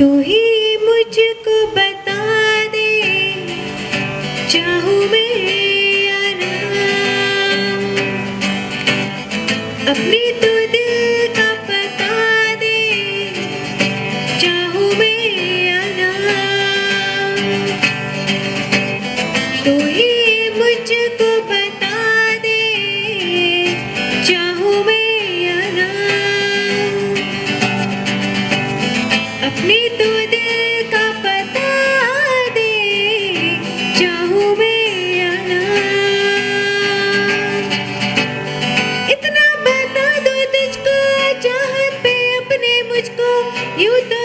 तू ही मुझको बता दे, चाहूँ मैं या ना। अपनी तो दिल का बता दे, चाहूँ मैं या ना। तू ही मुझको बता दे, चाहूँ मैं या ना। अपनी तो दिल का बता दे, चाहूँ मैं या ना। इतना बता दो तुझको, चाहत पे अपने मुझको यूं तो